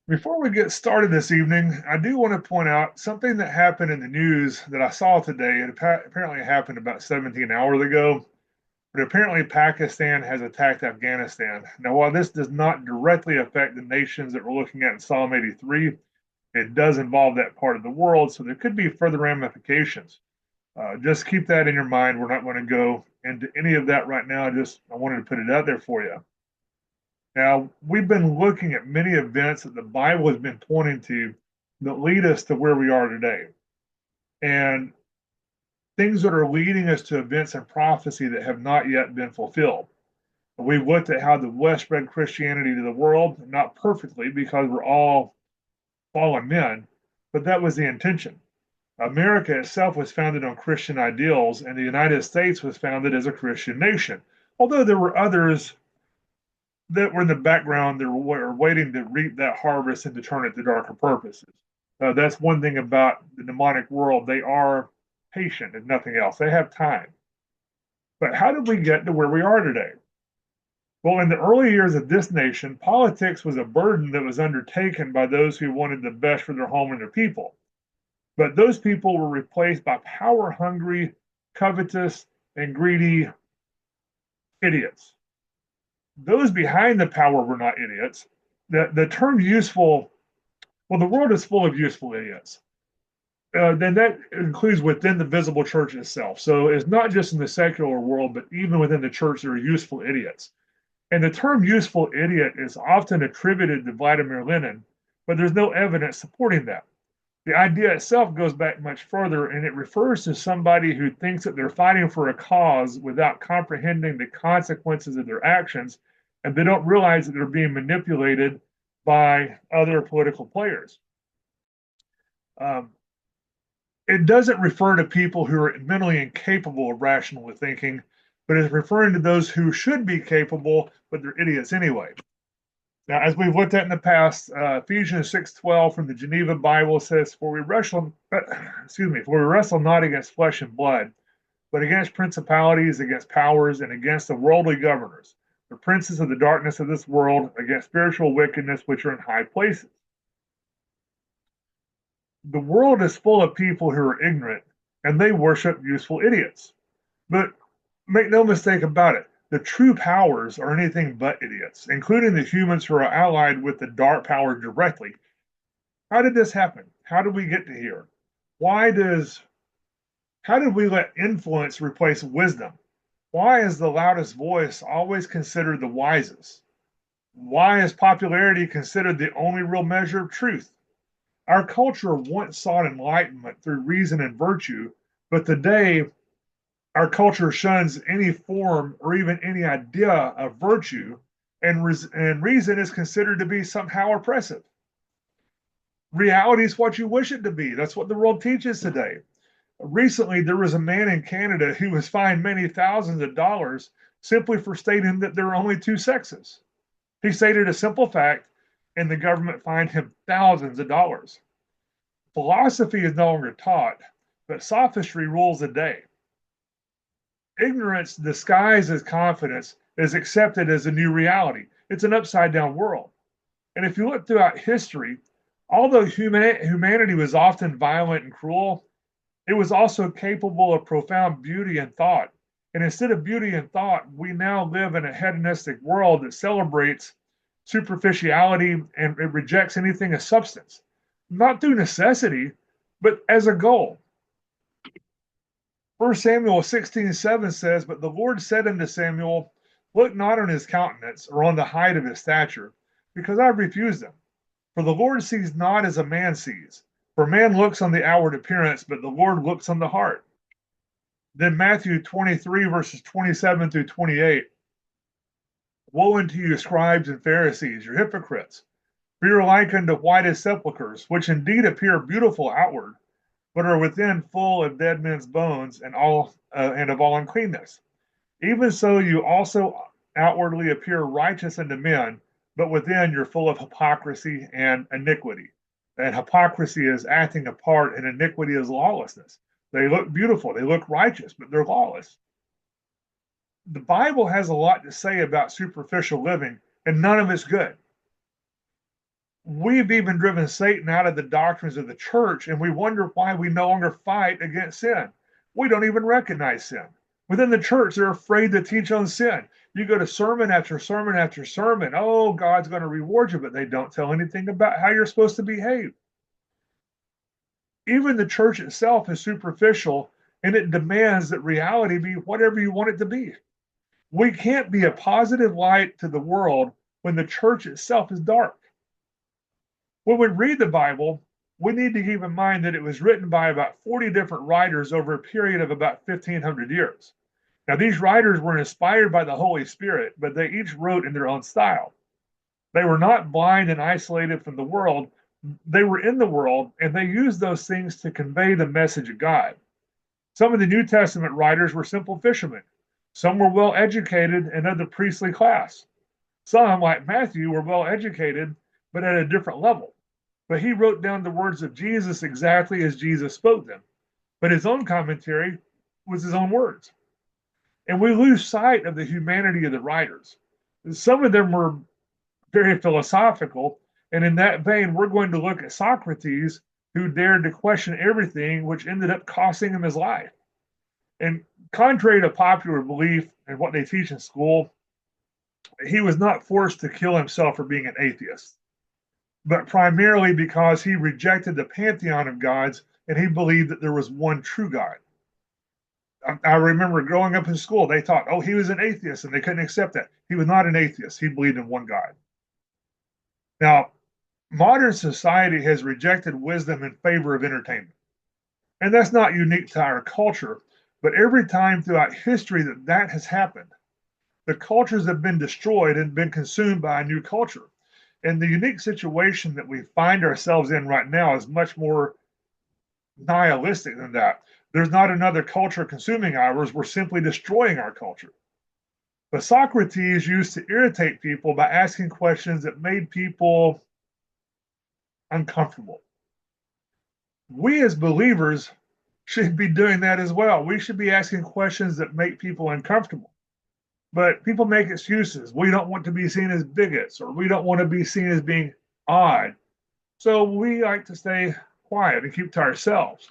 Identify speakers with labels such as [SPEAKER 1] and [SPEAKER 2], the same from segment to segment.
[SPEAKER 1] Before we get started this evening, I do want to point out something that happened in the news that I saw today. It apparently happened about 17 hours ago, but apparently Pakistan has attacked Afghanistan. Now, while this does not directly affect the nations that we're looking at in Psalm 83, it does involve that part of the world, so there could be further ramifications. Just keep that in your mind. We're not going to go into any of that right now. I wanted to put it out there for you. Now, we've been looking at many events that the Bible has been pointing to that lead us to where we are today, and things that are leading us to events and prophecy that have not yet been fulfilled. We've looked at how the West spread Christianity to the world, not perfectly because we're all fallen men, but that was the intention. America itself was founded on Christian ideals, and the United States was founded as a Christian nation. Although there were others that were in the background that were waiting to reap that harvest and to turn it to darker purposes. That's one thing about the demonic world. They are patient, if nothing else. They have time. But how did we get to where we are today? Well, in the early years of this nation, politics was a burden that was undertaken by those who wanted the best for their home and their people. But those people were replaced by power hungry, covetous, and greedy idiots. Those behind the power were not idiots. The term useful, well, the world is full of useful idiots. Then that includes within the visible church itself. So it's not just in the secular world, but even within the church, there are useful idiots. And the term useful idiot is often attributed to Vladimir Lenin, but there's no evidence supporting that. The idea itself goes back much further, and it refers to somebody who thinks that they're fighting for a cause without comprehending the consequences of their actions, and they don't realize that they're being manipulated by other political players. Um, it doesn't refer to people who are mentally incapable of rationally thinking, but it's referring to those who should be capable, but they're idiots anyway. Now, as we've looked at in the past, Ephesians 6:12 from the Geneva Bible says, "For we wrestle, for we wrestle not against flesh and blood, but against principalities, against powers, and against the worldly governors, the princes of the darkness of this world, against spiritual wickedness which are in high places." The world is full of people who are ignorant, and they worship useful idiots. But make no mistake about it, the true powers are anything but idiots, including the humans who are allied with the dark power directly. How did this happen? How did we get to here? Why does how did we let influence replace wisdom? Why is the loudest voice always considered the wisest? Why is popularity considered the only real measure of truth? Our culture once sought enlightenment through reason and virtue, but today our culture shuns any form or even any idea of virtue, and reason is considered to be somehow oppressive. Reality is what you wish it to be. That's what the world teaches today. Recently, there was a man in Canada who was fined many thousands of dollars simply for stating that there are only two sexes. He stated a simple fact, and the government fined him thousands of dollars. Philosophy is no longer taught, but sophistry rules the day. Ignorance disguised as confidence is accepted as a new reality. It's an upside down world. And if you look throughout history, although humanity was often violent and cruel, it was also capable of profound beauty and thought. And instead of beauty and thought, we now live in a hedonistic world that celebrates superficiality and it rejects anything of substance, not through necessity, but as a goal. 1 Samuel 16:7 says, "But the Lord said unto Samuel, Look not on his countenance or on the height of his stature, because I have refused him. For the Lord sees not as a man sees. For man looks on the outward appearance, but the Lord looks on the heart." Then Matthew 23, verses 27 through 28. "Woe unto you, scribes and Pharisees, you're hypocrites! For you are like unto whited sepulchres, which indeed appear beautiful outward, but are within full of dead men's bones and of all uncleanness. Even so, you also outwardly appear righteous unto men, but within you're full of hypocrisy and iniquity." And hypocrisy is acting a part, and iniquity is lawlessness. They look beautiful, they look righteous, but they're lawless. The Bible has a lot to say about superficial living, and none of it's good. We've even driven Satan out of the doctrines of the church, and we wonder why we no longer fight against sin. We don't even recognize sin. Within the church, they're afraid to teach on sin. You go to sermon after sermon after sermon. Oh, God's going to reward you, but they don't tell anything about how you're supposed to behave. Even the church itself is superficial, and it demands that reality be whatever you want it to be. We can't be a positive light to the world when the church itself is dark. When we read the Bible, we need to keep in mind that it was written by about 40 different writers over a period of about 1,500 years. Now, these writers were inspired by the Holy Spirit, but they each wrote in their own style. They were not blind and isolated from the world. They were in the world, and they used those things to convey the message of God. Some of the New Testament writers were simple fishermen. Some were well educated and of the priestly class. Some, like Matthew, were well educated, but at a different level. But he wrote down the words of Jesus exactly as Jesus spoke them. But his own commentary was his own words. And we lose sight of the humanity of the writers. Some of them were very philosophical. And in that vein, we're going to look at Socrates, who dared to question everything, which ended up costing him his life. And contrary to popular belief and what they teach in school, he was not forced to kill himself for being an atheist, but primarily because he rejected the pantheon of gods and he believed that there was one true God. I remember growing up in school, they thought, oh, he was an atheist, and they couldn't accept that. He was not an atheist. He believed in one God. Now, modern society has rejected wisdom in favor of entertainment. And that's not unique to our culture, but every time throughout history that has happened, the cultures have been destroyed and been consumed by a new culture. And the unique situation that we find ourselves in right now is much more nihilistic than that. There's not another culture consuming ours. We're simply destroying our culture. But Socrates used to irritate people by asking questions that made people uncomfortable. We as believers should be doing that as well. We should be asking questions that make people uncomfortable. But people make excuses. We don't want to be seen as bigots, or we don't want to be seen as being odd. So we like to stay quiet and keep to ourselves.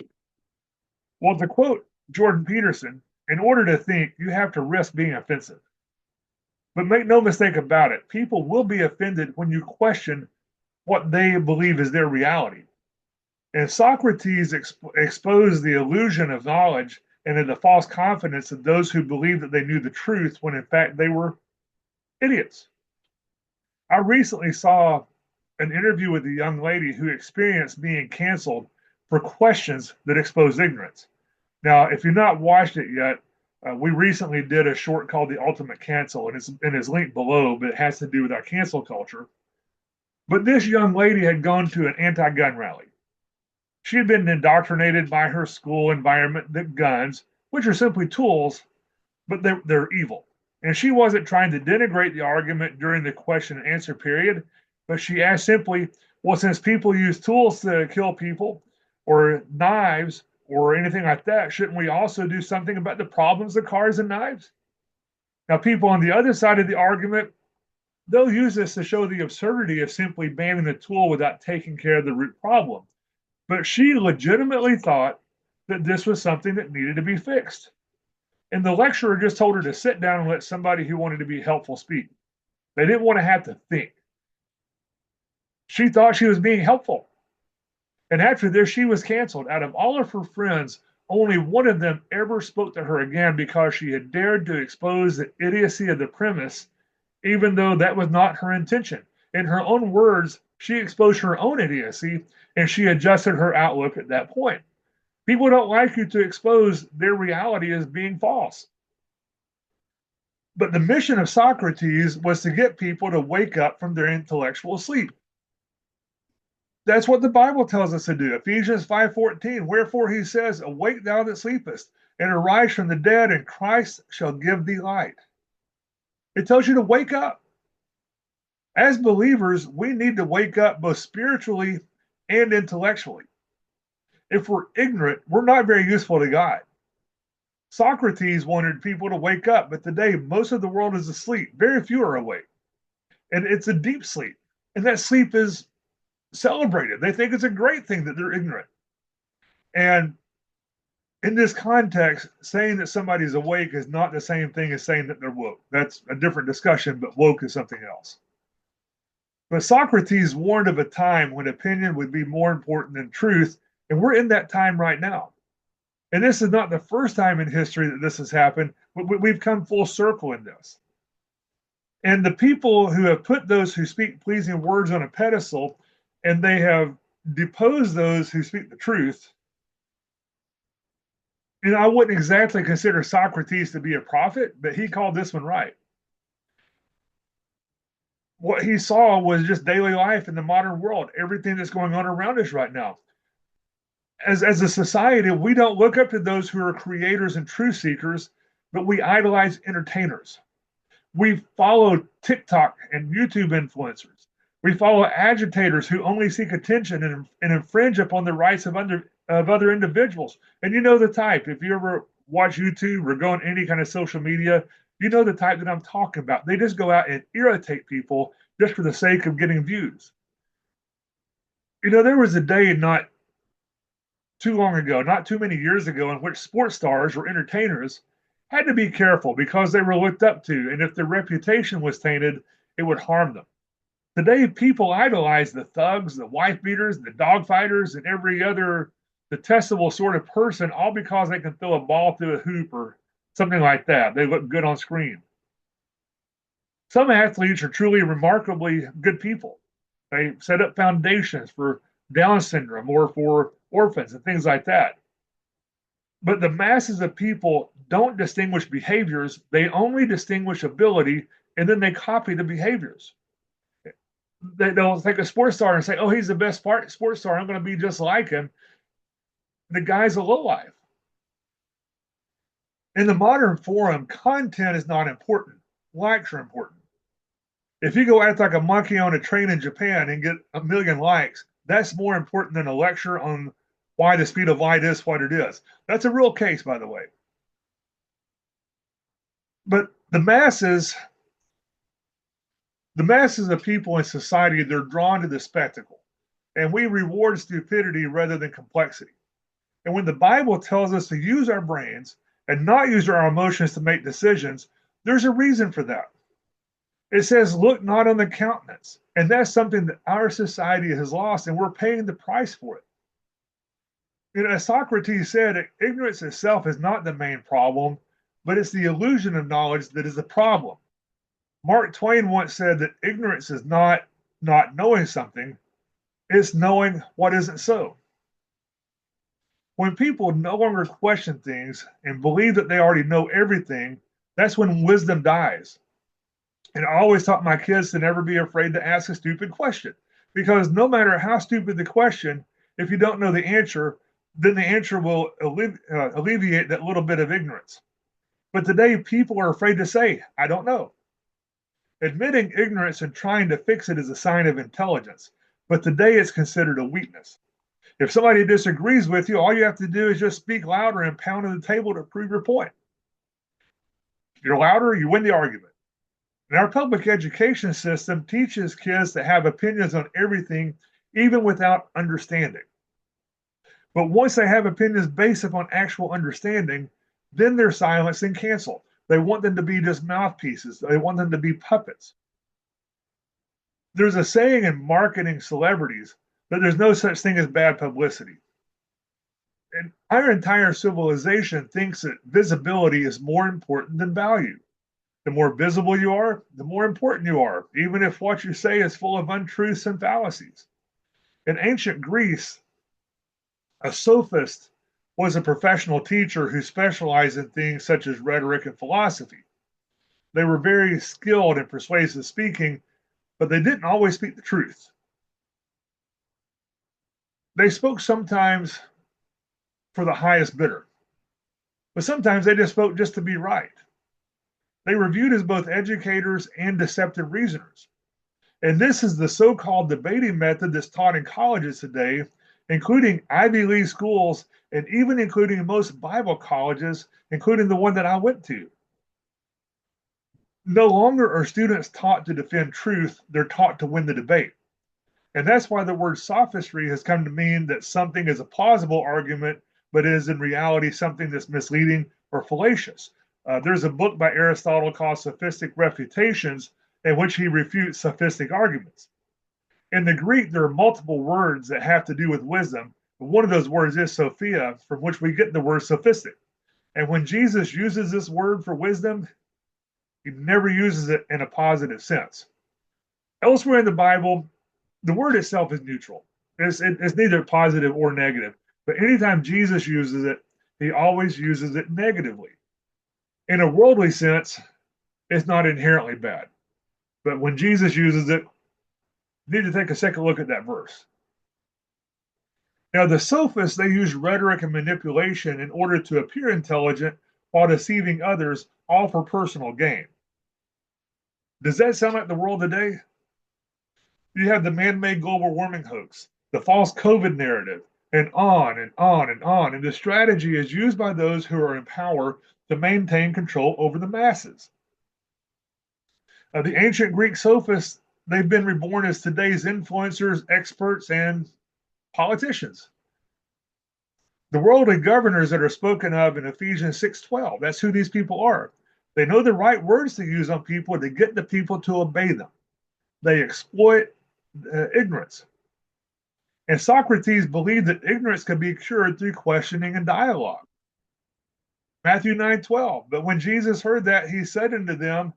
[SPEAKER 1] Well, to quote Jordan Peterson, in order to think, you have to risk being offensive. But make no mistake about it, people will be offended when you question what they believe is their reality. And Socrates exposed the illusion of knowledge and in the false confidence of those who believed that they knew the truth when in fact they were idiots. I recently saw an interview with a young lady who experienced being canceled for questions that exposed ignorance. Now, if you've not watched it yet, we recently did a short called The Ultimate Cancel, and it's linked below, but it has to do with our cancel culture. But this young lady had gone to an anti-gun rally. She had been indoctrinated by her school environment that guns, which are simply tools, but they're evil. And she wasn't trying to denigrate the argument during the question and answer period, but she asked simply, well, since people use tools to kill people or knives or anything like that, shouldn't we also do something about the problems of cars and knives? Now, people on the other side of the argument, they'll use this to show the absurdity of simply banning the tool without taking care of the root problem. But she legitimately thought that this was something that needed to be fixed. And the lecturer just told her to sit down and let somebody who wanted to be helpful speak. They didn't want to have to think. She thought she was being helpful. And after this, she was canceled. Out of all of her friends, only one of them ever spoke to her again because she had dared to expose the idiocy of the premise, even though that was not her intention. In her own words, she exposed her own idiocy and she adjusted her outlook at that point. People don't like you to expose their reality as being false. But the mission of Socrates was to get people to wake up from their intellectual sleep. That's what the Bible tells us to do. Ephesians 5:14, wherefore he says, awake thou that sleepest, and arise from the dead, and Christ shall give thee light. It tells you to wake up. As believers, we need to wake up both spiritually and intellectually. If we're ignorant, we're not very useful to God. Socrates wanted people to wake up, but today most of the world is asleep. Very few are awake. And it's a deep sleep. And that sleep is celebrated. They think it's a great thing that they're ignorant. And in this context, saying that somebody's awake is not the same thing as saying that they're woke. That's a different discussion, but woke is something else. But Socrates warned of a time when opinion would be more important than truth, and we're in that time right now. And this is not the first time in history that this has happened, but we've come full circle in this. And the people who have put those who speak pleasing words on a pedestal, and they have deposed those who speak the truth. And I wouldn't exactly consider Socrates to be a prophet, but he called this one right. What he saw was just daily life in the modern world, everything that's going on around us right now. As a society, we don't look up to those who are creators and truth seekers, but we idolize entertainers. We follow TikTok and YouTube influencers. We follow agitators who only seek attention and infringe upon the rights of other individuals. And you know the type. If you ever watch YouTube or go on any kind of social media, you know the type that I'm talking about. They just go out and irritate people just for the sake of getting views. You know, there was a day not too long ago, not too many years ago, in which sports stars or entertainers had to be careful because they were looked up to, and if their reputation was tainted, it would harm them. Today, people idolize the thugs, the wife beaters, the dog fighters, and every other detestable sort of person, all because they can throw a ball through a hoop or something like that. They look good on screen. Some athletes are truly remarkably good people. They set up foundations for Down syndrome or for orphans and things like that. But the masses of people don't distinguish behaviors, they only distinguish ability, and then they copy the behaviors. They'll take a sports star and say, oh, he's the best sports star, I'm going to be just like him. The guy's a lowlife. In the modern forum, content is not important. Likes are important. If you go act like a monkey on a train in Japan and get 1 million likes, that's more important than a lecture on why the speed of light is what it is. That's a real case, by the way. But the masses of people in society, they're drawn to the spectacle. And we reward stupidity rather than complexity. And when the Bible tells us to use our brains and not use our emotions to make decisions, there's a reason for that. It says, look not on the countenance. And that's something that our society has lost, and we're paying the price for it. You know, as Socrates said, ignorance itself is not the main problem, but it's the illusion of knowledge that is the problem. Mark Twain once said that ignorance is not knowing something, it's knowing what isn't so. When people no longer question things and believe that they already know everything, that's when wisdom dies. And I always taught my kids to never be afraid to ask a stupid question, because no matter how stupid the question, if you don't know the answer, then the answer will alleviate that little bit of ignorance. But today, people are afraid to say, I don't know. Admitting ignorance and trying to fix it is a sign of intelligence, but today it's considered a weakness. If somebody disagrees with you, all you have to do is just speak louder and pound on the table to prove your point. If you're louder, you win the argument. And our public education system teaches kids to have opinions on everything, even without understanding. But once they have opinions based upon actual understanding, then they're silenced and canceled. They want them to be just mouthpieces. They want them to be puppets. There's a saying in marketing celebrities that there's no such thing as bad publicity. And our entire civilization thinks that visibility is more important than value. The more visible you are, the more important you are, even if what you say is full of untruths and fallacies. In ancient Greece, a sophist was a professional teacher who specialized in things such as rhetoric and philosophy. They were very skilled in persuasive speaking, but they didn't always speak the truth. They spoke sometimes for the highest bidder, but sometimes they just spoke just to be right. They were viewed as both educators and deceptive reasoners. And this is the so-called debating method that's taught in colleges today, including Ivy League schools and even including most Bible colleges, including the one that I went to. No longer are students taught to defend truth, they're taught to win the debate. And that's why the word sophistry has come to mean that something is a plausible argument, but is in reality something that's misleading or fallacious. There's a book by Aristotle called Sophistic Refutations, in which he refutes sophistic arguments. In the Greek, there are multiple words that have to do with wisdom. But one of those words is Sophia, from which we get the word sophistic. And when Jesus uses this word for wisdom, he never uses it in a positive sense. Elsewhere in the Bible, the word itself is neutral. It's neither positive or negative. But anytime Jesus uses it, he always uses it negatively. In a worldly sense, it's not inherently bad. But when Jesus uses it, you need to take a second look at that verse. Now, the sophists, they use rhetoric and manipulation in order to appear intelligent while deceiving others, all for personal gain. Does that sound like the world today? You have the man-made global warming hoax, the false COVID narrative, and on and on and on. And the strategy is used by those who are in power to maintain control over the masses. The ancient Greek sophists, they've been reborn as today's influencers, experts, and politicians. The worldly governors that are spoken of in Ephesians 6:12, that's who these people are. They know the right words to use on people to get the people to obey them. They exploit ignorance. And Socrates believed that ignorance could be cured through questioning and dialogue. Matthew 9:12, but when Jesus heard that, he said unto them,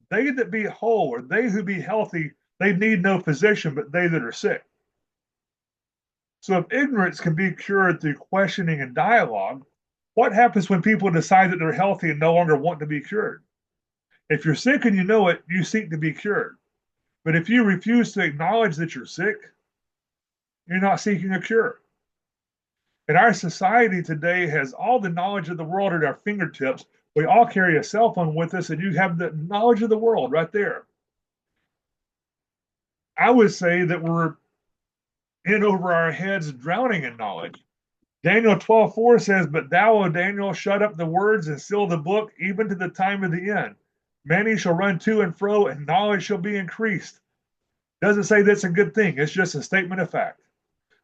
[SPEAKER 1] they that be whole, or they who be healthy, they need no physician, but they that are sick. So if ignorance can be cured through questioning and dialogue, what happens when people decide that they're healthy and no longer want to be cured? If you're sick and you know it, you seek to be cured. But if you refuse to acknowledge that you're sick, you're not seeking a cure. And our society today has all the knowledge of the world at our fingertips. We all carry a cell phone with us, and you have the knowledge of the world right there. I would say that we're in over our heads, drowning in knowledge. Daniel 12:4 says, but thou, O Daniel, shut up the words and seal the book, even to the time of the end. Many shall run to and fro, and knowledge shall be increased. Doesn't say that's a good thing. It's just a statement of fact.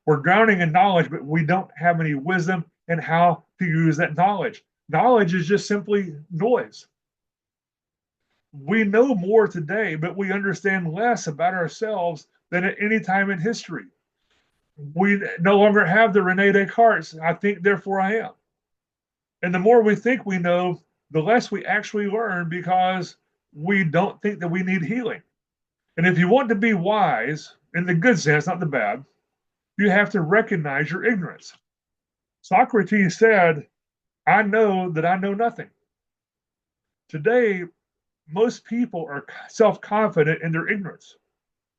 [SPEAKER 1] We're drowning in knowledge, but we don't have any wisdom in how to use that knowledge. Knowledge is just simply noise. We know more today, but we understand less about ourselves than at any time in history. We no longer have the Rene Descartes, I think, therefore I am. And the more we think we know, the less we actually learn, because we don't think that we need healing. And if you want to be wise, in the good sense, not the bad, you have to recognize your ignorance. Socrates said, I know that I know nothing. Today, most people are self-confident in their ignorance.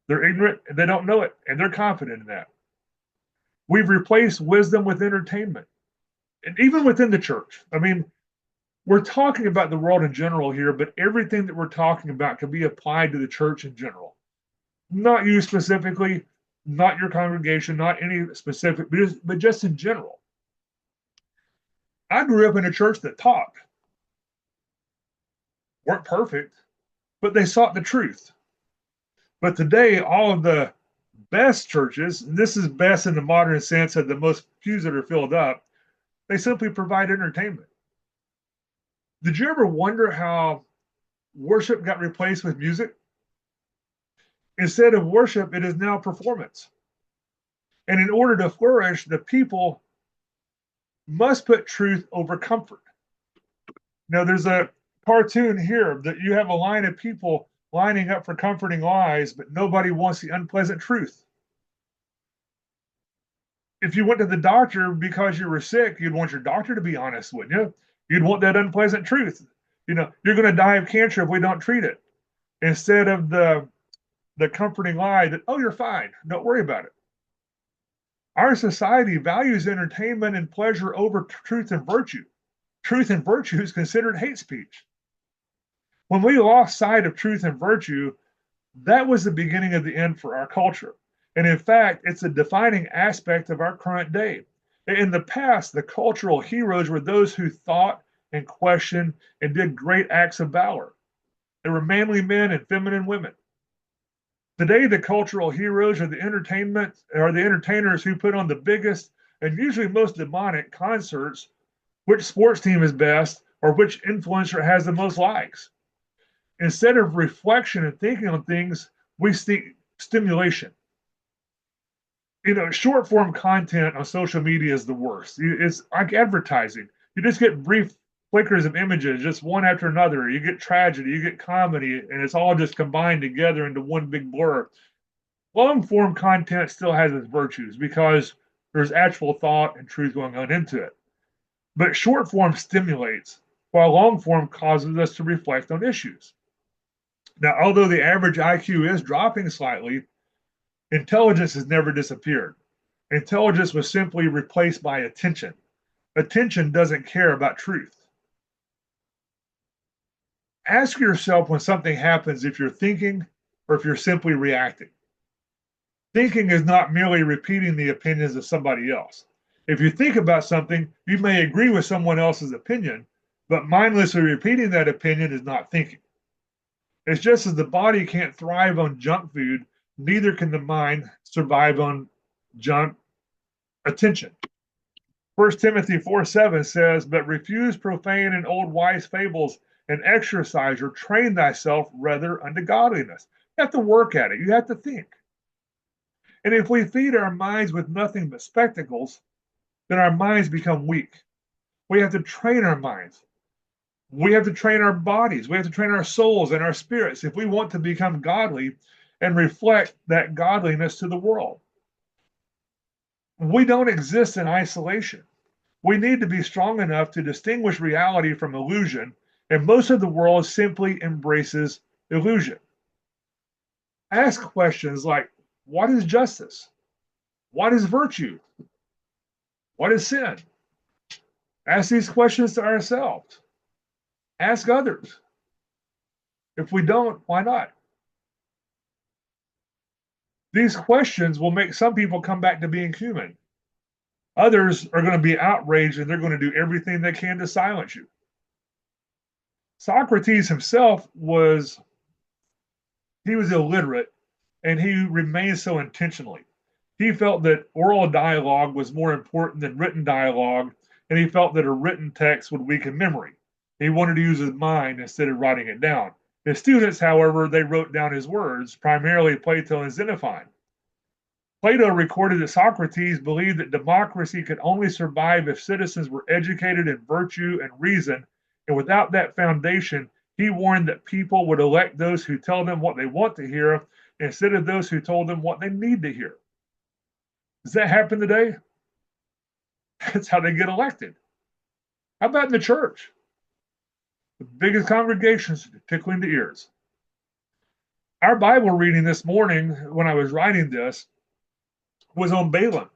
[SPEAKER 1] They're ignorant and they don't know it, and they're confident in that. We've replaced wisdom with entertainment, and even within the church. I mean, we're talking about the world in general here, but everything that we're talking about can be applied to the church in general. Not you specifically, not your congregation, not any specific, but just in general. I grew up in a church that taught. Weren't perfect, but they sought the truth. But today, all of the best churches, and this is best in the modern sense of the most pews that are filled up, they simply provide entertainment. Did you ever wonder how worship got replaced with music? Instead of worship, it is now performance. And in order to flourish, the people must put truth over comfort. Now, there's a cartoon here that you have a line of people lining up for comforting lies, but nobody wants the unpleasant truth. If you went to the doctor because you were sick, you'd want your doctor to be honest, wouldn't you? You'd want that unpleasant truth. You know, you're going to die of cancer if we don't treat it. Instead of the comforting lie that, oh, you're fine, don't worry about it. Our society values entertainment and pleasure over truth and virtue. Truth and virtue is considered hate speech. When we lost sight of truth and virtue, that was the beginning of the end for our culture. And in fact, it's a defining aspect of our current day. In the past, the cultural heroes were those who thought and questioned and did great acts of valor. They were manly men and feminine women. Today, the cultural heroes are the entertainers who put on the biggest and usually most demonic concerts, which sports team is best, or which influencer has the most likes. Instead of reflection and thinking on things, we seek stimulation. Short form content on social media is the worst. It's like advertising. You just get brief flickers of images, just one after another. You get tragedy, you get comedy, and it's all just combined together into one big blur. Long form content still has its virtues because there's actual thought and truth going on into it. But short form stimulates, while long form causes us to reflect on issues. Now, although the average IQ is dropping slightly, intelligence has never disappeared. Intelligence was simply replaced by attention. Attention doesn't care about truth. Ask yourself when something happens if you're thinking or if you're simply reacting. Thinking is not merely repeating the opinions of somebody else. If you think about something, you may agree with someone else's opinion, but mindlessly repeating that opinion is not thinking. It's just as the body can't thrive on junk food, neither can the mind survive on junk attention. 1 Timothy 4:7 says, "But refuse profane and old wise fables, and exercise or train thyself rather unto godliness." You have to work at it. You have to think. And if we feed our minds with nothing but spectacles, then our minds become weak. We have to train our minds. We have to train our bodies. We have to train our souls and our spirits if we want to become godly and reflect that godliness to the world. We don't exist in isolation. We need to be strong enough to distinguish reality from illusion, and most of the world simply embraces illusion. Ask questions like, what is justice? What is virtue? What is sin? Ask these questions to ourselves. Ask others. If we don't, why not? These questions will make some people come back to being human. Others are going to be outraged and they're going to do everything they can to silence you. Socrates himself was illiterate, and he remained so intentionally. He felt that oral dialogue was more important than written dialogue, and he felt that a written text would weaken memory. He wanted to use his mind instead of writing it down. His students, however, they wrote down his words, primarily Plato and Xenophon. Plato recorded that Socrates believed that democracy could only survive if citizens were educated in virtue and reason, and without that foundation, he warned that people would elect those who tell them what they want to hear instead of those who told them what they need to hear. Does that happen today? That's how they get elected. How about in the church? The biggest congregations tickling the ears. Our Bible reading this morning, when I was writing this, was on Balaam,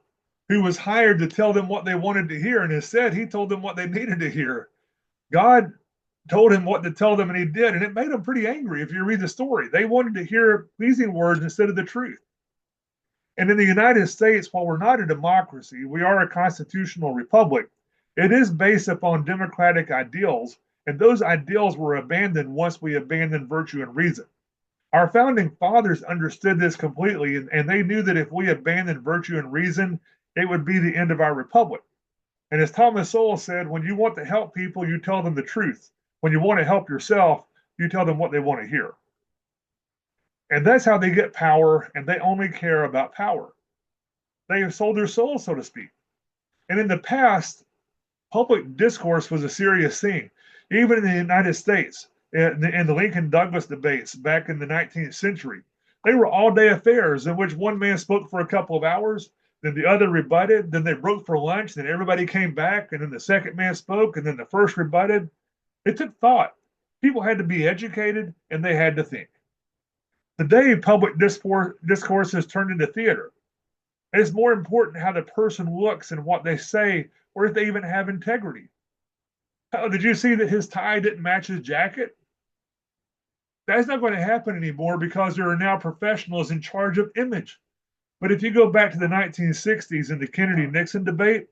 [SPEAKER 1] who was hired to tell them what they wanted to hear, and instead he told them what they needed to hear. God told him what to tell them, and he did, and it made them pretty angry if you read the story. They wanted to hear pleasing words instead of the truth. And in the United States, while we're not a democracy, we are a constitutional republic. It is based upon democratic ideals, and those ideals were abandoned once we abandoned virtue and reason. Our founding fathers understood this completely, and they knew that if we abandoned virtue and reason, it would be the end of our republic. And as Thomas Sowell said, when you want to help people, you tell them the truth. When you want to help yourself, you tell them what they want to hear. And that's how they get power, and they only care about power. They have sold their soul, so to speak. And in the past, public discourse was a serious thing. Even in the United States, in the Lincoln-Douglas debates back in the 19th century, they were all-day affairs in which one man spoke for a couple of hours, then the other rebutted, then they broke for lunch, then everybody came back, and then the second man spoke, and then the first rebutted. It took thought. People had to be educated, and they had to think. Today, public discourse has turned into theater. It's more important how the person looks and what they say, or if they even have integrity. Oh, did you see that his tie didn't match his jacket? That's not going to happen anymore because there are now professionals in charge of image. But if you go back to the 1960s and the Kennedy-Nixon debate,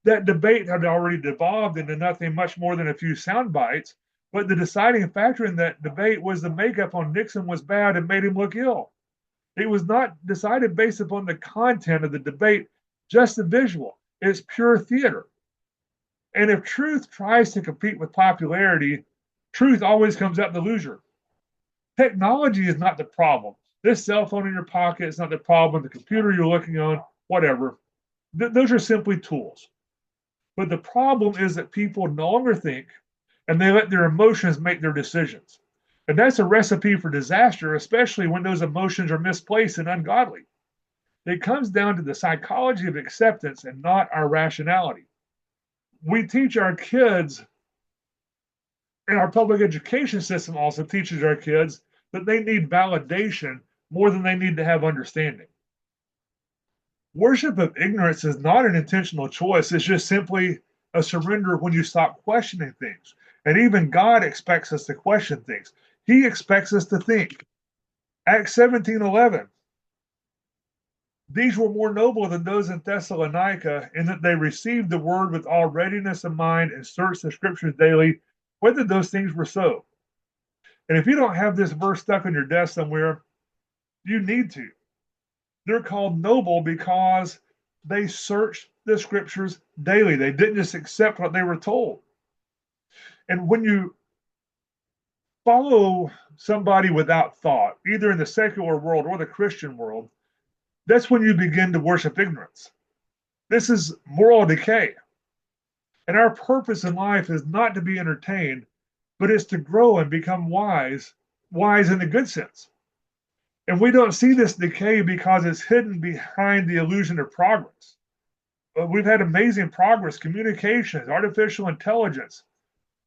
[SPEAKER 1] that debate had already devolved into nothing much more than a few sound bites But the deciding factor in that debate was the makeup on Nixon was bad and made him look ill. It was not decided based upon the content of the debate, just the visual. It's pure theater. And if truth tries to compete with popularity, truth always comes out the loser. Technology is not the problem. This cell phone in your pocket is not the problem. The computer you're looking on, whatever. Those are simply tools. But the problem is that people no longer think and they let their emotions make their decisions. And that's a recipe for disaster, especially when those emotions are misplaced and ungodly. It comes down to the psychology of acceptance and not our rationality. We teach our kids, and our public education system also teaches our kids that they need validation more than they need to have understanding. Worship of ignorance is not an intentional choice. It's just simply a surrender when you stop questioning things. And even God expects us to question things. He expects us to think. Acts 17:11. These were more noble than those in Thessalonica, in that they received the word with all readiness of mind and searched the scriptures daily, whether those things were so. And if you don't have this verse stuck on your desk somewhere, you need to. They're called noble because they searched the scriptures daily. They didn't just accept what they were told. And when you follow somebody without thought, either in the secular world or the Christian world, that's when you begin to worship ignorance. This is moral decay. And our purpose in life is not to be entertained, but it's to grow and become wise, wise in the good sense. And we don't see this decay because it's hidden behind the illusion of progress. But we've had amazing progress, communications, artificial intelligence,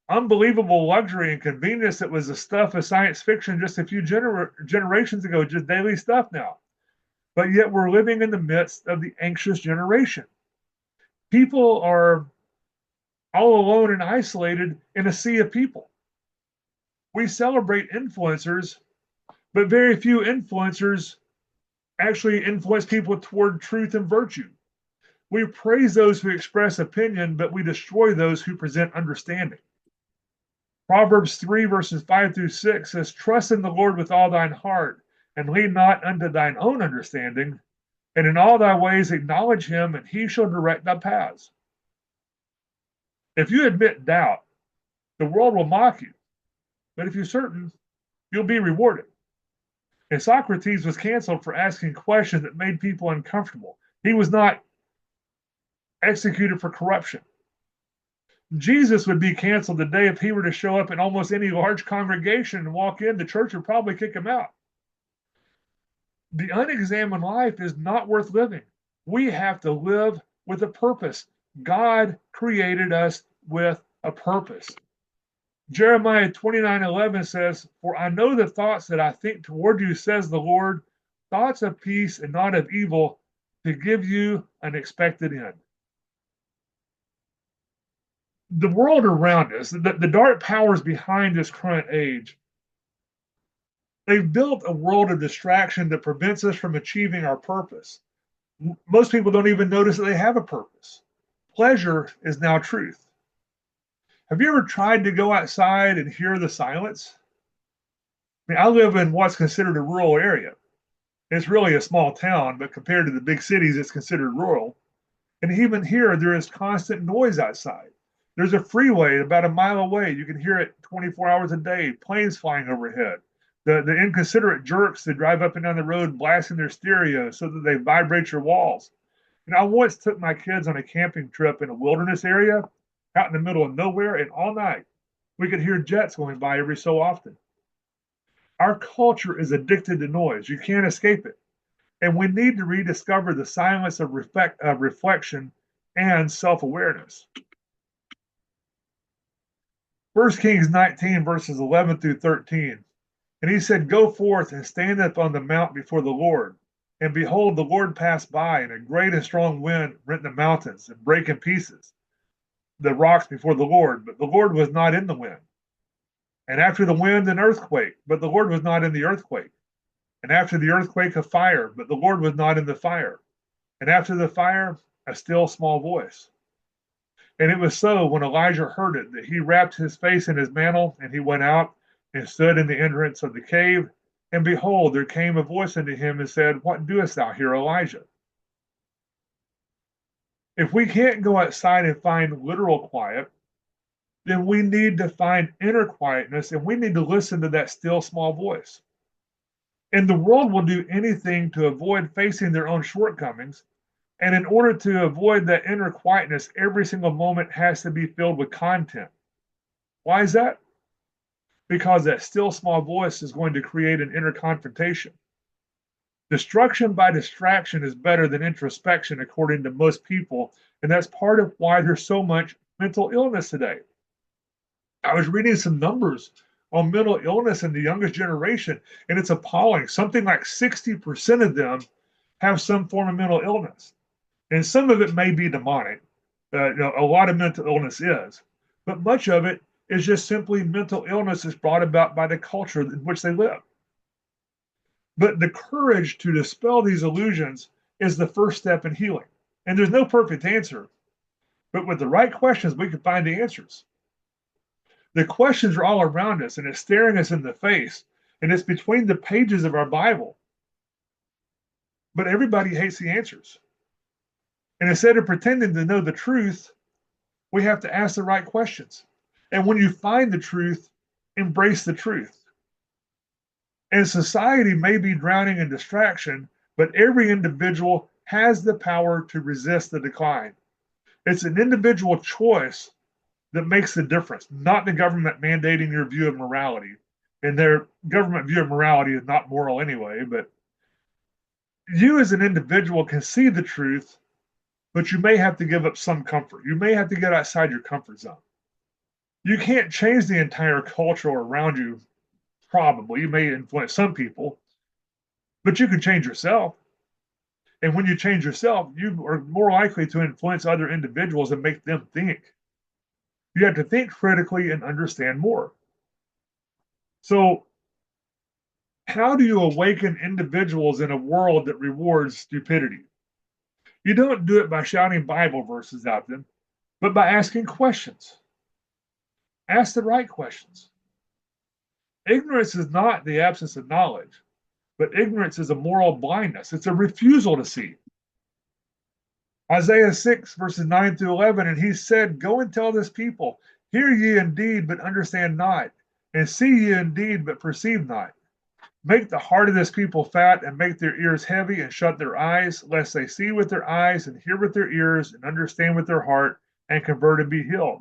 [SPEAKER 1] unbelievable luxury and convenience that was the stuff of science fiction just a few generations ago, just daily stuff now. But yet we're living in the midst of the anxious generation. People are all alone and isolated in a sea of people. We celebrate influencers, but very few influencers actually influence people toward truth and virtue. We praise those who express opinion, but we destroy those who present understanding. Proverbs 3, verses 5 through 6 says, Trust in the Lord with all thine heart, and lean not unto thine own understanding, and in all thy ways acknowledge him, and he shall direct thy paths. If you admit doubt, the world will mock you. But if you're certain, you'll be rewarded. And Socrates was canceled for asking questions that made people uncomfortable. He was not executed for corruption. Jesus would be canceled today if he were to show up in almost any large congregation and walk in. The church would probably kick him out. The unexamined life is not worth living. We have to live with a purpose. God created us with a purpose. Jeremiah 29:11 says, For I know the thoughts that I think toward you, says the Lord, thoughts of peace and not of evil, to give you an expected end. The world around us, the dark powers behind this current age, they've built a world of distraction that prevents us from achieving our purpose. Most people don't even notice that they have a purpose. Pleasure is now truth. Have you ever tried to go outside and hear the silence? I mean, I live in what's considered a rural area. It's really a small town, but compared to the big cities, it's considered rural. And even here, there is constant noise outside. There's a freeway about a mile away. You can hear it 24 hours a day, planes flying overhead. The inconsiderate jerks that drive up and down the road blasting their stereo so that they vibrate your walls. And I once took my kids on a camping trip in a wilderness area out in the middle of nowhere, and all night we could hear jets going by every so often. Our culture is addicted to noise. You can't escape it. And we need to rediscover the silence of reflection and self-awareness. 1 Kings 19, verses 11 through 13. And he said, Go forth and stand up on the mount before the Lord. And behold, the Lord passed by, and a great and strong wind rent the mountains and brake in pieces the rocks before the Lord. But the Lord was not in the wind. And after the wind, an earthquake, but the Lord was not in the earthquake. And after the earthquake, a fire, but the Lord was not in the fire. And after the fire, a still small voice. And it was so when Elijah heard it that he wrapped his face in his mantle, and he went out and stood in the entrance of the cave. And behold, there came a voice unto him and said, What doest thou here, Elijah? If we can't go outside and find literal quiet, then we need to find inner quietness, and we need to listen to that still small voice. And the world will do anything to avoid facing their own shortcomings. And in order to avoid that inner quietness, every single moment has to be filled with content. Why is that? Because that still small voice is going to create an inner confrontation. Destruction by distraction is better than introspection, according to most people. And that's part of why there's so much mental illness today. I was reading some numbers on mental illness in the youngest generation, and it's appalling. Something like 60% of them have some form of mental illness. And some of it may be demonic. A lot of mental illness is, but much of it is just simply mental illness is brought about by the culture in which they live. But the courage to dispel these illusions is the first step in healing. And there's no perfect answer, but with the right questions, we can find the answers. The questions are all around us, and it's staring us in the face, and it's between the pages of our Bible. But everybody hates the answers. And instead of pretending to know the truth, we have to ask the right questions. And when you find the truth, embrace the truth. And society may be drowning in distraction, but every individual has the power to resist the decline. It's an individual choice that makes the difference, not the government mandating your view of morality. And their government view of morality is not moral anyway, but you as an individual can see the truth, but you may have to give up some comfort. You may have to get outside your comfort zone. You can't change the entire culture around you, probably. You may influence some people, but you can change yourself. And when you change yourself, you are more likely to influence other individuals and make them think. You have to think critically and understand more. So, how do you awaken individuals in a world that rewards stupidity? You don't do it by shouting Bible verses at them, but by asking questions. Ask the right questions. Ignorance is not the absence of knowledge, but ignorance is a moral blindness. It's a refusal to see. Isaiah 6, verses 9 through 11, and he said, Go and tell this people, hear ye indeed, but understand not, and see ye indeed, but perceive not. Make the heart of this people fat, and make their ears heavy, and shut their eyes, lest they see with their eyes, and hear with their ears, and understand with their heart, and convert and be healed.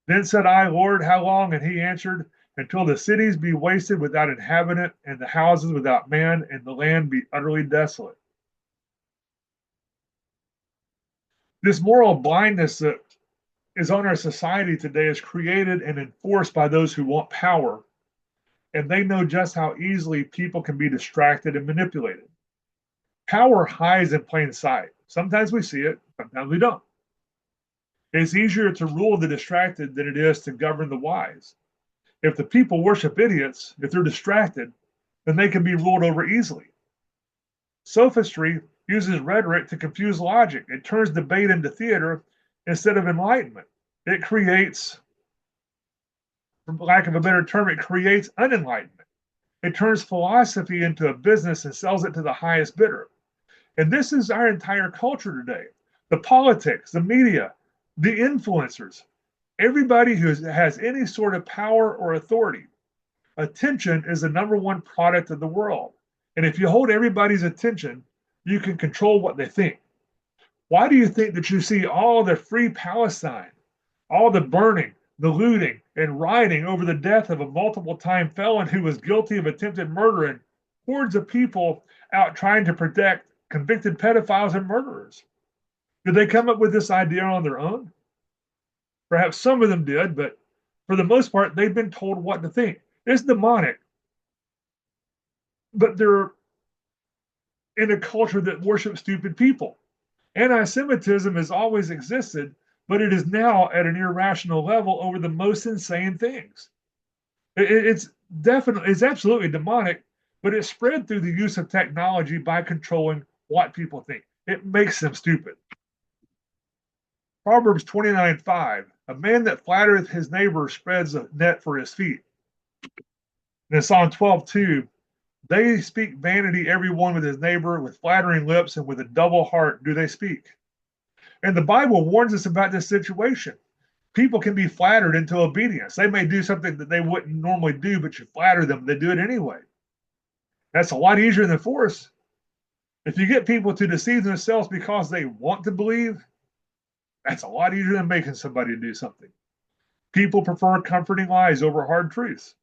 [SPEAKER 1] Then said I, Lord, how long? And he answered, Until the cities be wasted without inhabitant, and the houses without man, and the land be utterly desolate. This moral blindness that is on our society today is created and enforced by those who want power, and they know just how easily people can be distracted and manipulated. Power hides in plain sight. Sometimes we see it, sometimes we don't. It's easier to rule the distracted than it is to govern the wise. If the people worship idiots, if they're distracted, then they can be ruled over easily. Sophistry uses rhetoric to confuse logic. It turns debate into theater instead of enlightenment. It creates, for lack of a better term, it creates unenlightenment. It turns philosophy into a business and sells it to the highest bidder. And this is our entire culture today. The politics, the media, the influencers, everybody who has any sort of power or authority. Attention is the number one product of the world. And if you hold everybody's attention, you can control what they think. Why do you think that you see all the free Palestine, all the burning, the looting, and rioting over the death of a multiple-time felon who was guilty of attempted murder, and hordes of people out trying to protect convicted pedophiles and murderers? Did they come up with this idea on their own? Perhaps some of them did, but for the most part, they've been told what to think. It's demonic. But they're in a culture that worships stupid people. Anti-Semitism has always existed, but it is now at an irrational level over the most insane things. It's absolutely demonic, but it's spread through the use of technology by controlling what people think. It makes them stupid. Proverbs 29:5, a man that flattereth his neighbor spreads a net for his feet. And in Psalm 12:2, they speak vanity, every one with his neighbor, with flattering lips and with a double heart do they speak. And the Bible warns us about this situation. People can be flattered into obedience. They may do something that they wouldn't normally do, but you flatter them, they do it anyway. That's a lot easier than force. If you get people to deceive themselves because they want to believe, that's a lot easier than making somebody do something. People prefer comforting lies over hard truths.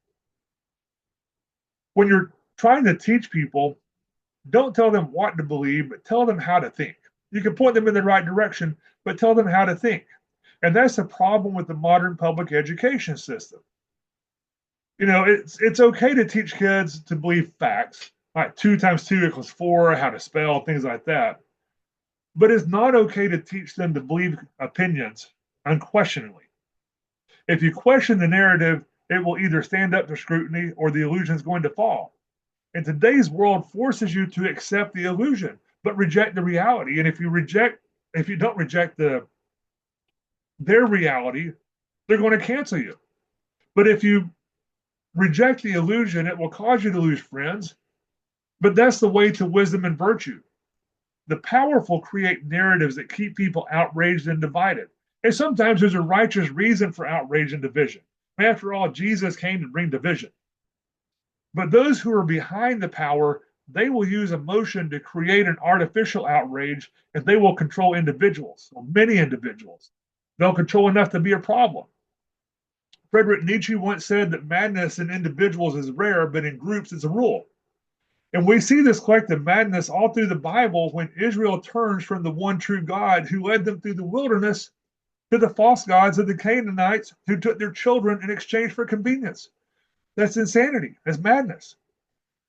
[SPEAKER 1] When you're trying to teach people, don't tell them what to believe, but tell them how to think. You can point them in the right direction, but tell them how to think. And that's the problem with the modern public education system. You know, it's okay to teach kids to believe facts, like 2 times 2 equals 4, how to spell, things like that. But it's not okay to teach them to believe opinions unquestioningly. If you question the narrative, it will either stand up to scrutiny or the illusion is going to fall. And today's world forces you to accept the illusion, but reject the reality. And if you don't reject their reality, they're going to cancel you. But if you reject the illusion, it will cause you to lose friends. But that's the way to wisdom and virtue. The powerful create narratives that keep people outraged and divided. And sometimes there's a righteous reason for outrage and division. After all, Jesus came to bring division. But those who are behind the power, they will use emotion to create an artificial outrage, and they will control individuals, or many individuals. They'll control enough to be a problem. Friedrich Nietzsche once said that madness in individuals is rare, but in groups it's a rule. And we see this collective madness all through the Bible when Israel turns from the one true God who led them through the wilderness to the false gods of the Canaanites who took their children in exchange for convenience. That's insanity. That's madness.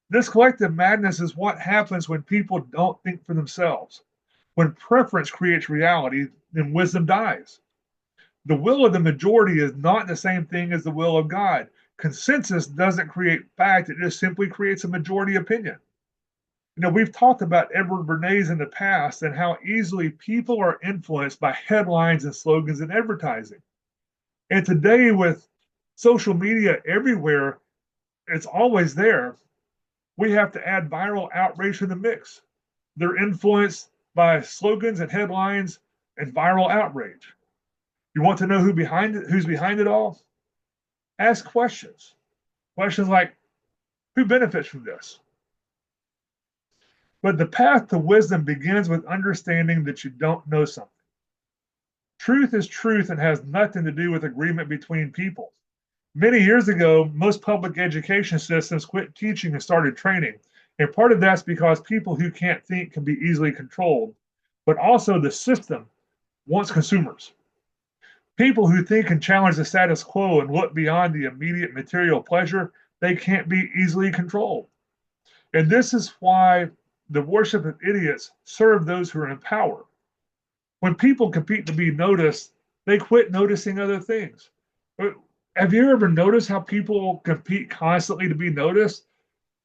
[SPEAKER 1] This collective madness is what happens when people don't think for themselves. When preference creates reality, then wisdom dies. The will of the majority is not the same thing as the will of God. Consensus doesn't create fact, it just simply creates a majority opinion. You know, we've talked about Edward Bernays in the past and how easily people are influenced by headlines and slogans and advertising. And today, with social media everywhere, it's always there. We have to add viral outrage to the mix. They're influenced by slogans and headlines and viral outrage. You want to know who's behind it all? Ask questions. Questions like, who benefits from this? But the path to wisdom begins with understanding that you don't know something. Truth is truth and has nothing to do with agreement between people. Many years ago, most public education systems quit teaching and started training. And part of that's because people who can't think can be easily controlled. But also the system wants consumers. People who think and challenge the status quo and look beyond the immediate material pleasure, they can't be easily controlled. And this is why the worship of idiots serve those who are in power. When people compete to be noticed, they quit noticing other things. Have you ever noticed how people compete constantly to be noticed?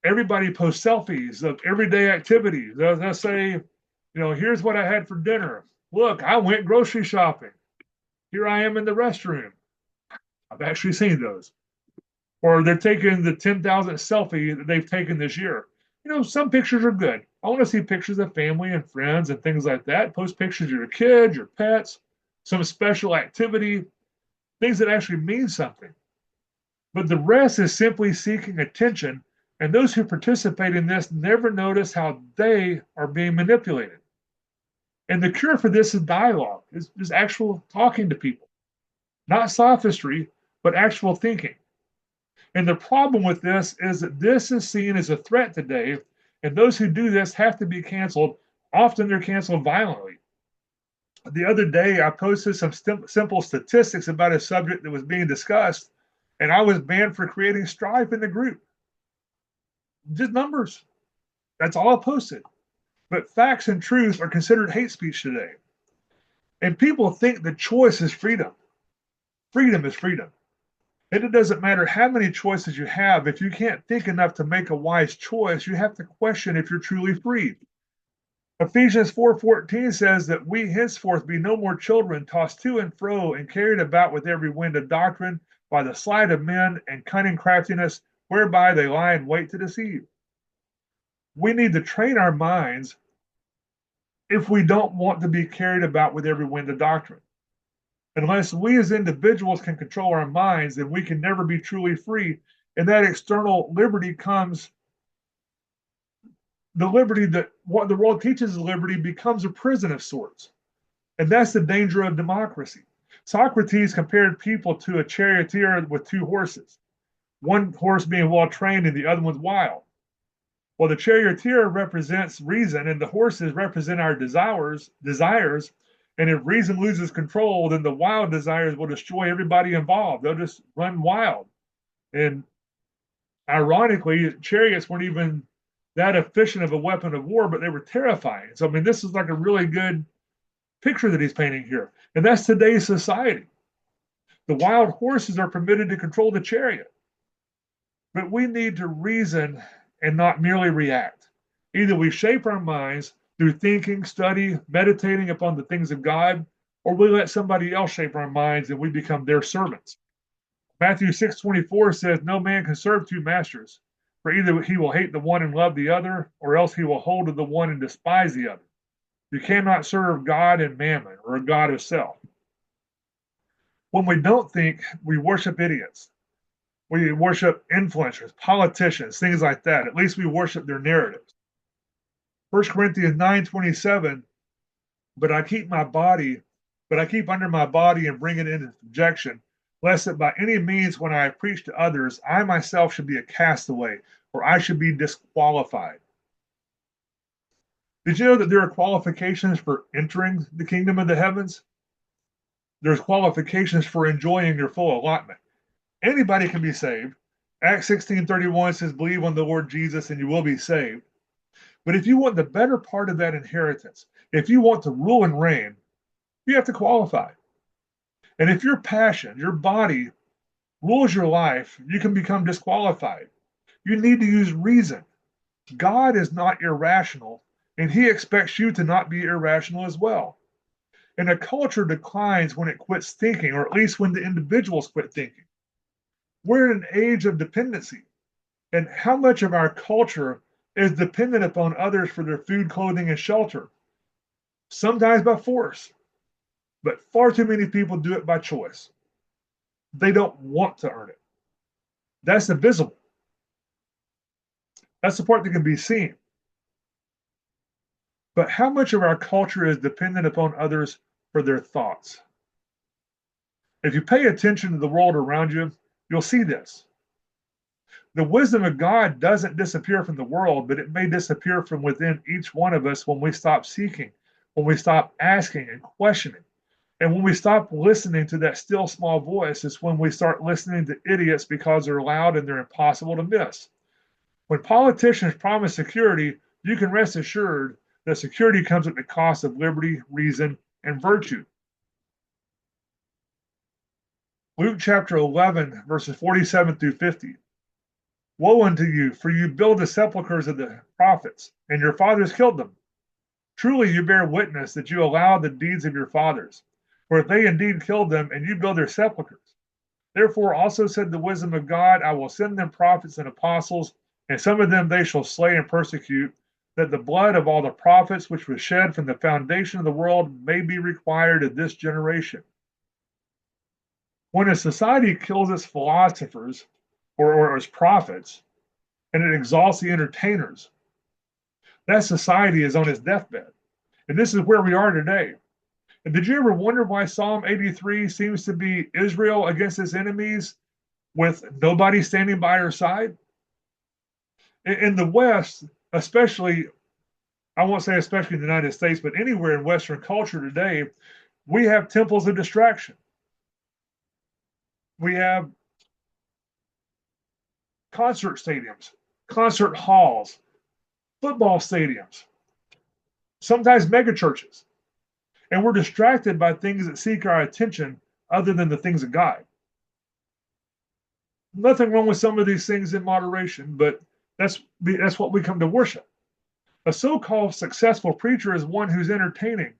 [SPEAKER 1] Everybody posts selfies of everyday activities. They'll say, you know, here's what I had for dinner. Look, I went grocery shopping. Here I am in the restroom. I've actually seen those. Or they're taking the 10,000th selfie that they've taken this year. You know, some pictures are good. I want to see pictures of family and friends and things like that. Post pictures of your kids, your pets, some special activity, things that actually mean something. But the rest is simply seeking attention, and those who participate in this never notice how they are being manipulated. And the cure for this is dialogue, is actual talking to people. Not sophistry, but actual thinking. And the problem with this is that this is seen as a threat today, and those who do this have to be canceled. Often they're canceled violently. The other day, I posted some simple statistics about a subject that was being discussed, and I was banned for creating strife in the group. Just numbers. That's all I posted. But facts and truth are considered hate speech today. And people think the choice is freedom. Freedom is freedom. And it doesn't matter how many choices you have. If you can't think enough to make a wise choice, you have to question if you're truly free. Ephesians 4:14 says that we henceforth be no more children, tossed to and fro and carried about with every wind of doctrine by the sleight of men and cunning craftiness, whereby they lie in wait to deceive. We need to train our minds if we don't want to be carried about with every wind of doctrine. Unless we as individuals can control our minds, then we can never be truly free. And that external liberty comes, the liberty that what the world teaches as liberty becomes a prison of sorts. And that's the danger of democracy. Socrates compared people to a charioteer with two horses, one horse being well trained and the other one's wild. Well, the charioteer represents reason, and the horses represent our desires. And if reason loses control, then the wild desires will destroy everybody involved. They'll just run wild. And ironically, chariots weren't even that efficient of a weapon of war, but they were terrifying. So, I mean, this is like a really good picture that he's painting here. And that's today's society. The wild horses are permitted to control the chariot. But we need to reason and not merely react. Either we shape our minds through thinking, study, meditating upon the things of God, or we let somebody else shape our minds and we become their servants. Matthew 6:24 says, no man can serve two masters, for either he will hate the one and love the other, or else he will hold to the one and despise the other. You cannot serve God and mammon, or a God of self. When we don't think, we worship idiots. We worship influencers, politicians, things like that. At least we worship their narratives. 1 Corinthians 9:27, but I keep under my body and bring it into subjection, lest that by any means when I preach to others, I myself should be a castaway, or I should be disqualified. Did you know that there are qualifications for entering the kingdom of the heavens? There's qualifications for enjoying your full allotment. Anybody can be saved. Acts 16:31 says, believe on the Lord Jesus and you will be saved. But if you want the better part of that inheritance, if you want to rule and reign, you have to qualify. And if your passion, your body rules your life, you can become disqualified. You need to use reason. God is not irrational, and he expects you to not be irrational as well. And a culture declines when it quits thinking, or at least when the individuals quit thinking. We're in an age of dependency. And how much of our culture is dependent upon others for their food, clothing, and shelter? Sometimes by force, but far too many people do it by choice. They don't want to earn it. That's invisible. That's the part that can be seen. But how much of our culture is dependent upon others for their thoughts? If you pay attention to the world around you, you'll see this. The wisdom of God doesn't disappear from the world, but it may disappear from within each one of us when we stop seeking, when we stop asking and questioning. And when we stop listening to that still small voice, it's when we start listening to idiots because they're loud and they're impossible to miss. When politicians promise security, you can rest assured that security comes at the cost of liberty, reason, and virtue. Luke chapter 11, verses 47 through 50. Woe unto you, for you build the sepulchres of the prophets, and your fathers killed them. Truly you bear witness that you allow the deeds of your fathers, for if they indeed killed them, and you build their sepulchres. Therefore also said the wisdom of God, I will send them prophets and apostles, and some of them they shall slay and persecute, that the blood of all the prophets which was shed from the foundation of the world may be required of this generation. When a society kills its philosophers or its prophets, and it exalts the entertainers, that society is on its deathbed. And this is where we are today. And did you ever wonder why Psalm 83 seems to be Israel against its enemies with nobody standing by her side? In the West, especially, I won't say especially in the United States, but anywhere in Western culture today, we have temples of distraction. We have concert stadiums, concert halls, football stadiums, sometimes mega churches. And we're distracted by things that seek our attention other than the things of God. Nothing wrong with some of these things in moderation, but that's what we come to worship. A so-called successful preacher is one who's entertaining,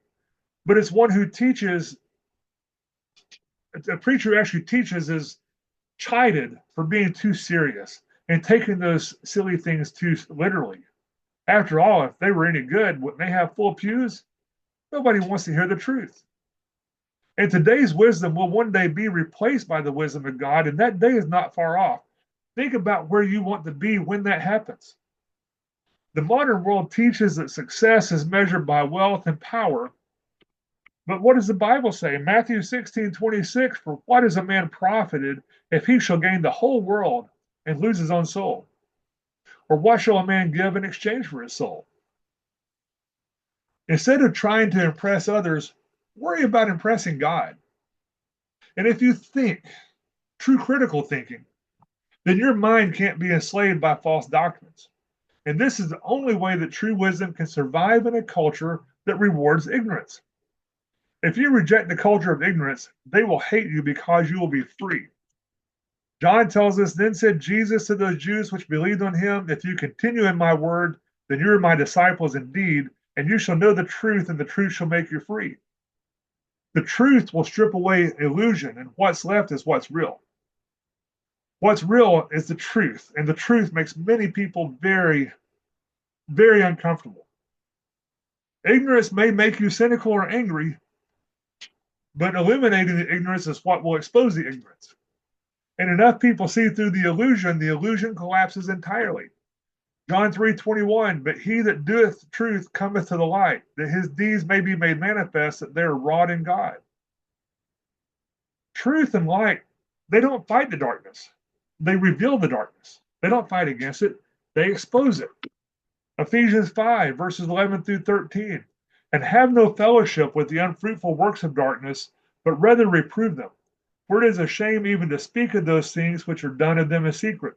[SPEAKER 1] but it's one who teaches. A preacher who actually teaches is chided for being too serious and taking those silly things too literally. After all, if they were any good, wouldn't they have full pews? Nobody wants to hear the truth. And today's wisdom will one day be replaced by the wisdom of God, and that day is not far off. Think about where you want to be when that happens. The modern world teaches that success is measured by wealth and power. But what does the Bible say? In Matthew 16:26, for what is a man profited if he shall gain the whole world and lose his own soul? Or what shall a man give in exchange for his soul? Instead of trying to impress others, worry about impressing God. And if you think, true critical thinking, then your mind can't be enslaved by false doctrines. And this is the only way that true wisdom can survive in a culture that rewards ignorance. If you reject the culture of ignorance, they will hate you because you will be free. John tells us, then said Jesus to those Jews which believed on him, if you continue in my word, then you are my disciples indeed, and you shall know the truth, and the truth shall make you free. The truth will strip away illusion, and what's left is what's real. What's real is the truth, and the truth makes many people very, very uncomfortable. Ignorance may make you cynical or angry, but eliminating the ignorance is what will expose the ignorance. And enough people see through the illusion collapses entirely. John 3:21, but he that doeth truth cometh to the light, that his deeds may be made manifest, that they are wrought in God. Truth and light, they don't fight the darkness. They reveal the darkness. They don't fight against it. They expose it. Ephesians 5, verses 11 through 13. And have no fellowship with the unfruitful works of darkness, but rather reprove them. For it is a shame even to speak of those things which are done of them in secret.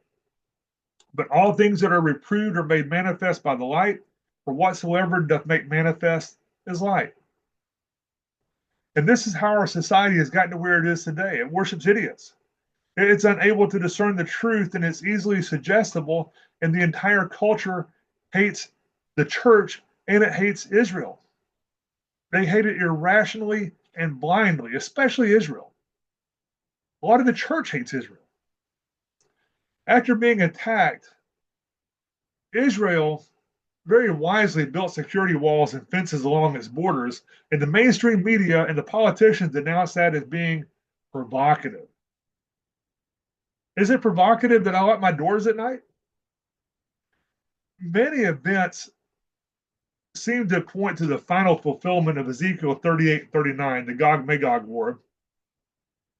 [SPEAKER 1] But all things that are reproved are made manifest by the light, for whatsoever doth make manifest is light. And this is how our society has gotten to where it is today. It worships idiots. It's unable to discern the truth, and it's easily suggestible, and the entire culture hates the church and it hates Israel. They hate it irrationally and blindly, especially Israel. A lot of the church hates Israel. After being attacked, Israel very wisely built security walls and fences along its borders, and the mainstream media and the politicians denounced that as being provocative. Is it provocative that I lock my doors at night? Many events seem to point to the final fulfillment of Ezekiel 38 and 39, the Gog-Magog war,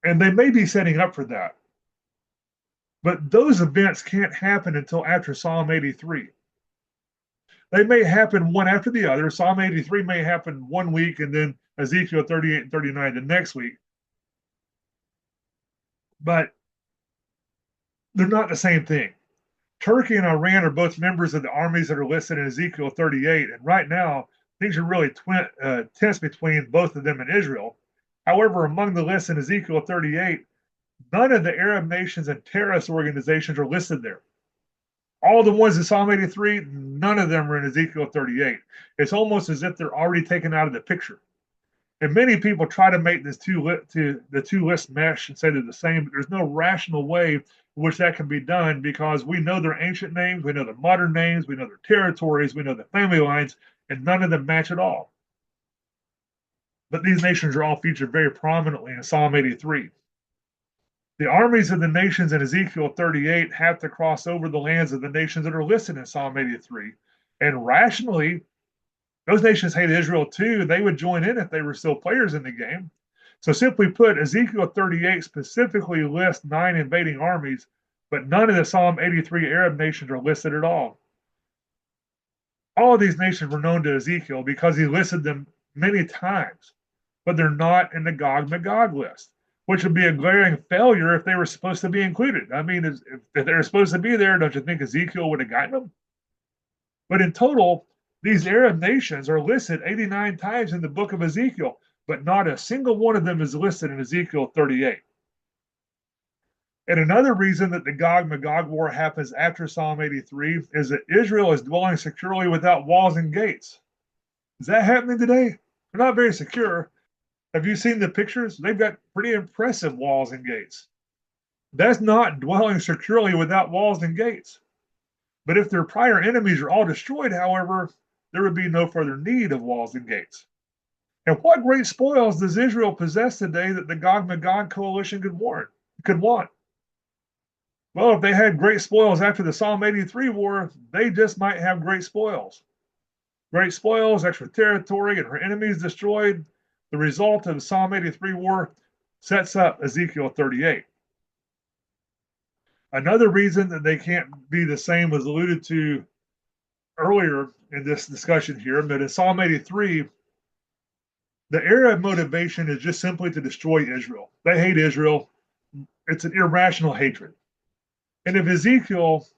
[SPEAKER 1] and they may be setting up for that. But those events can't happen until after Psalm 83. They may happen one after the other. Psalm 83 may happen 1 week, and then Ezekiel 38 and 39 the next week. But they're not the same thing. Turkey and Iran are both members of the armies that are listed in Ezekiel 38, and right now things are really tense between both of them and Israel. However, among the lists in Ezekiel 38, none of the Arab nations and terrorist organizations are listed there. All the ones in Psalm 83, none of them are in Ezekiel 38. It's almost as if they're already taken out of the picture. And many people try to make the two lists mesh and say they're the same, but there's no rational way in which that can be done, because we know their ancient names, we know their modern names, we know their territories, we know the family lines, and none of them match at all. But these nations are all featured very prominently in Psalm 83. The armies of the nations in Ezekiel 38 have to cross over the lands of the nations that are listed in Psalm 83. And rationally, those nations hate Israel too. They would join in if they were still players in the game. So simply put, Ezekiel 38 specifically lists 9 invading armies, but none of the Psalm 83 Arab nations are listed at all. All of these nations were known to Ezekiel because he listed them many times, but they're not in the Gog-Magog list, which would be a glaring failure if they were supposed to be included. I mean, if they're supposed to be there, don't you think Ezekiel would have gotten them? But in total, these Arab nations are listed 89 times in the book of Ezekiel, but not a single one of them is listed in Ezekiel 38. And another reason that the Gog Magog war happens after Psalm 83 is that Israel is dwelling securely without walls and gates. Is that happening today? They're not very secure. Have you seen the pictures? They've got pretty impressive walls and gates. That's not dwelling securely without walls and gates. But if their prior enemies are all destroyed, however, there would be no further need of walls and gates. And what great spoils does Israel possess today that the Gog Magog coalition could want? Well, if they had great spoils after the Psalm 83 war, they just might have great spoils. Great spoils, extra territory, and her enemies destroyed. The result of the Psalm 83 war sets up Ezekiel 38. Another reason that they can't be the same was alluded to earlier in this discussion here, but in Psalm 83, the Arab motivation is just simply to destroy Israel. They hate Israel. It's an irrational hatred. And if in Ezekiel,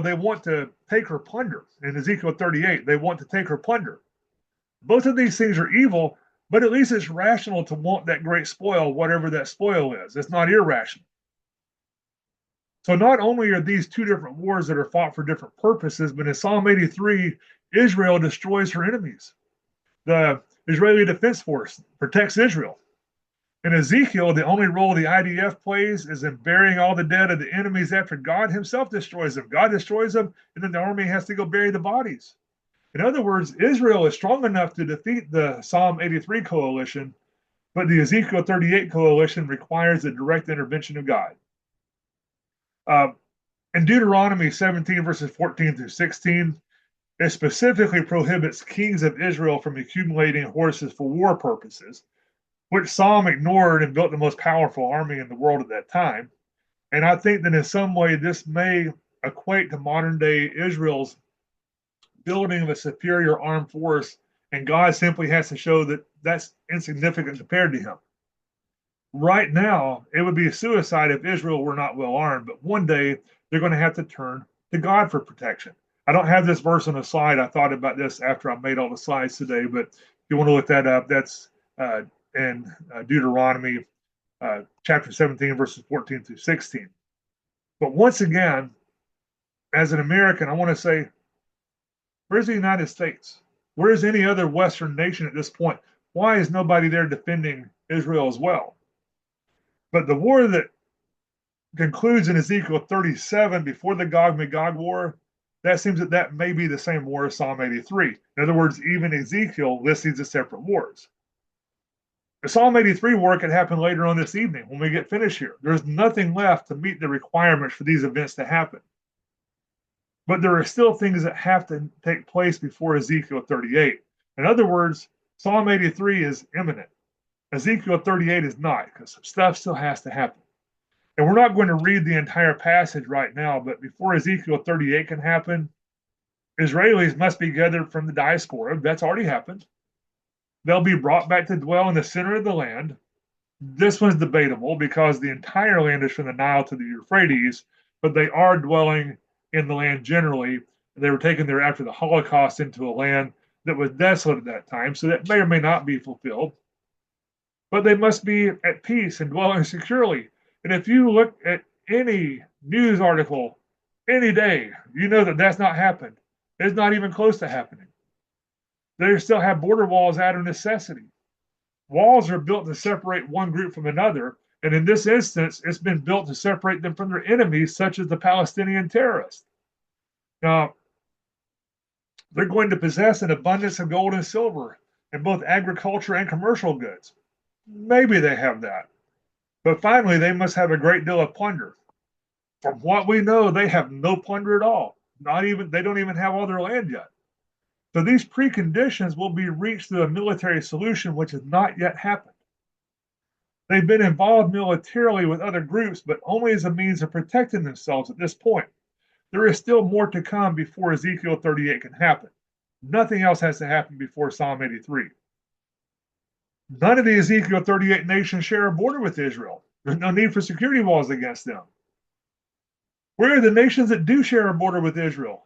[SPEAKER 1] they want to take her plunder. In Ezekiel 38, they want to take her plunder. Both of these things are evil, but at least it's rational to want that great spoil, whatever that spoil is. It's not irrational. So not only are these two different wars that are fought for different purposes, but in Psalm 83, Israel destroys her enemies. The Israeli Defense Force protects Israel. In Ezekiel, the only role the IDF plays is in burying all the dead of the enemies after God himself destroys them. God destroys them, and then the army has to go bury the bodies. In other words, Israel is strong enough to defeat the Psalm 83 coalition, but the Ezekiel 38 coalition requires the direct intervention of God. In Deuteronomy 17, verses 14 through 16, it specifically prohibits kings of Israel from accumulating horses for war purposes, which Psalm ignored and built the most powerful army in the world at that time. And I think that in some way this may equate to modern day Israel's building of a superior armed force, and God simply has to show that that's insignificant compared to him. Right now, it would be a suicide if Israel were not well armed, but one day they're going to have to turn to God for protection. I don't have this verse on a slide. I thought about this after I made all the slides today, but if you want to look that up, that's in Deuteronomy chapter 17, verses 14 through 16. But once again, as an American, I want to say, where's the United States? Where's any other Western nation at this point? Why is nobody there defending Israel as well? But the war that concludes in Ezekiel 37 before the Gog Magog war, that seems that may be the same war as Psalm 83. In other words, even Ezekiel lists these as separate wars. The Psalm 83 war could happen later on this evening when we get finished here. There's nothing left to meet the requirements for these events to happen. But there are still things that have to take place before Ezekiel 38. In other words, Psalm 83 is imminent. Ezekiel 38 is not, because some stuff still has to happen. And we're not going to read the entire passage right now, but before Ezekiel 38 can happen, Israelis must be gathered from the diaspora. That's already happened. They'll be brought back to dwell in the center of the land. This one's debatable because the entire land is from the Nile to the Euphrates, but they are dwelling in the land generally. They were taken there after the Holocaust into a land that was desolate at that time, so that may or may not be fulfilled. But they must be at peace and dwelling securely. And if you look at any news article any day, you know that that's not happened. It's not even close to happening. They still have border walls out of necessity. Walls are built to separate one group from another, and in this instance, it's been built to separate them from their enemies, such as the Palestinian terrorists. Now, they're going to possess an abundance of gold and silver in both agriculture and commercial goods. Maybe they have that. But finally, they must have a great deal of plunder. From what we know, they have no plunder at all. They don't even have all their land yet. So these preconditions will be reached through a military solution, which has not yet happened. They've been involved militarily with other groups, but only as a means of protecting themselves at this point. There is still more to come before Ezekiel 38 can happen. Nothing else has to happen before Psalm 83. None of the Ezekiel 38 nations share a border with Israel. There's no need for security walls against them. Where are the nations that do share a border with Israel?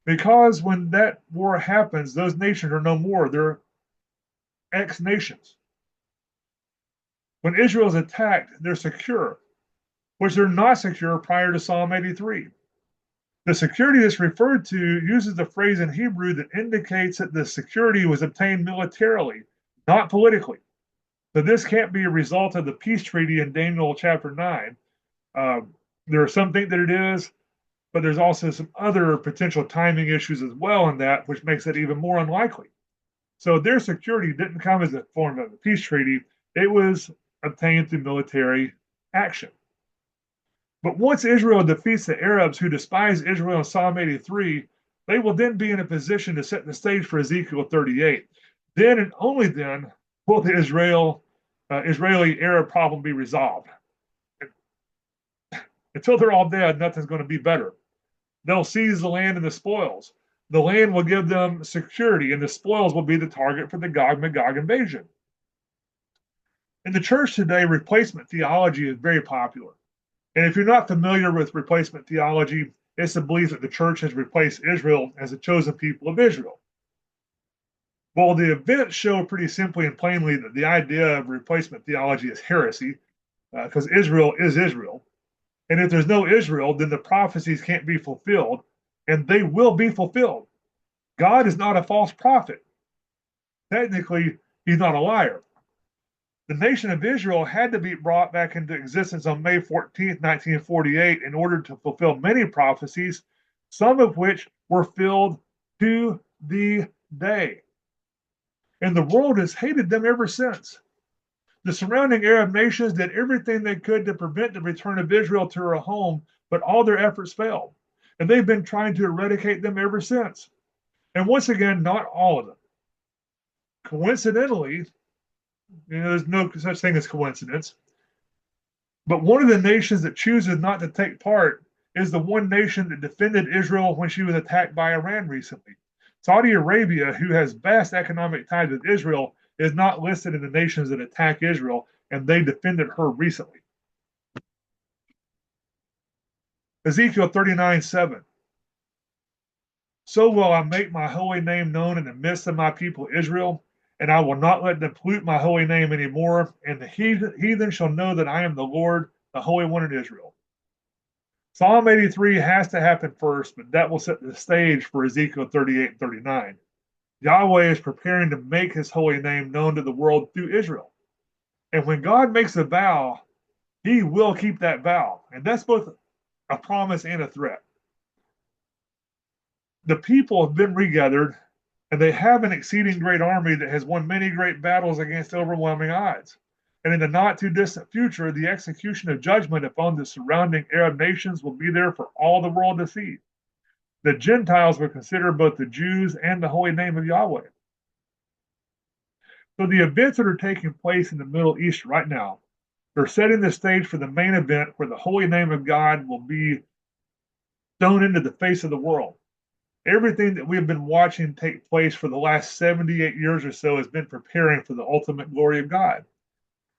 [SPEAKER 1] Because when that war happens, those nations are no more. They're ex-nations. When Israel is attacked, they're secure, which they're not secure prior to Psalm 83. The security that's referred to uses the phrase in Hebrew that indicates that the security was obtained militarily, not politically. So this can't be a result of the peace treaty in Daniel chapter 9. There are some think that it is, but there's also some other potential timing issues as well in that, which makes it even more unlikely. So their security didn't come as a form of a peace treaty. It was obtained through military action. But once Israel defeats the Arabs who despise Israel in Psalm 83, they will then be in a position to set the stage for Ezekiel 38. Then and only then will the Israeli Arab problem be resolved. Until they're all dead, nothing's going to be better. They'll seize the land and the spoils. The land will give them security, and the spoils will be the target for the Gog-Magog invasion. In the church today, replacement theology is very popular. And if you're not familiar with replacement theology, it's the belief that the church has replaced Israel as a chosen people of Israel. Well, the events show pretty simply and plainly that the idea of replacement theology is heresy, because Israel is Israel. And if there's no Israel, then the prophecies can't be fulfilled, and they will be fulfilled. God is not a false prophet. Technically, he's not a liar. The nation of Israel had to be brought back into existence on May 14th, 1948, in order to fulfill many prophecies, some of which were filled to the day. And the world has hated them ever since. The surrounding Arab nations did everything they could to prevent the return of Israel to her home, but all their efforts failed. And they've been trying to eradicate them ever since. And once again, not all of them. Coincidentally, there's no such thing as coincidence. But one of the nations that chooses not to take part is the one nation that defended Israel when she was attacked by Iran recently. Saudi Arabia, who has vast economic ties with Israel, is not listed in the nations that attack Israel, and they defended her recently. Ezekiel 39:7. So will I make my holy name known in the midst of my people Israel, and I will not let them pollute my holy name anymore, and the heathen shall know that I am the Lord, the Holy One in Israel. Psalm 83 has to happen first, but that will set the stage for Ezekiel 38 and 39. Yahweh is preparing to make his holy name known to the world through Israel. And when God makes a vow, he will keep that vow. And that's both a promise and a threat. The people have been regathered, and they have an exceeding great army that has won many great battles against overwhelming odds. And in the not too distant future, the execution of judgment upon the surrounding Arab nations will be there for all the world to see. The Gentiles will consider both the Jews and the holy name of Yahweh. So the events that are taking place in the Middle East right now, they're setting the stage for the main event where the holy name of God will be thrown into the face of the world. Everything that we've been watching take place for the last 78 years or so has been preparing for the ultimate glory of God.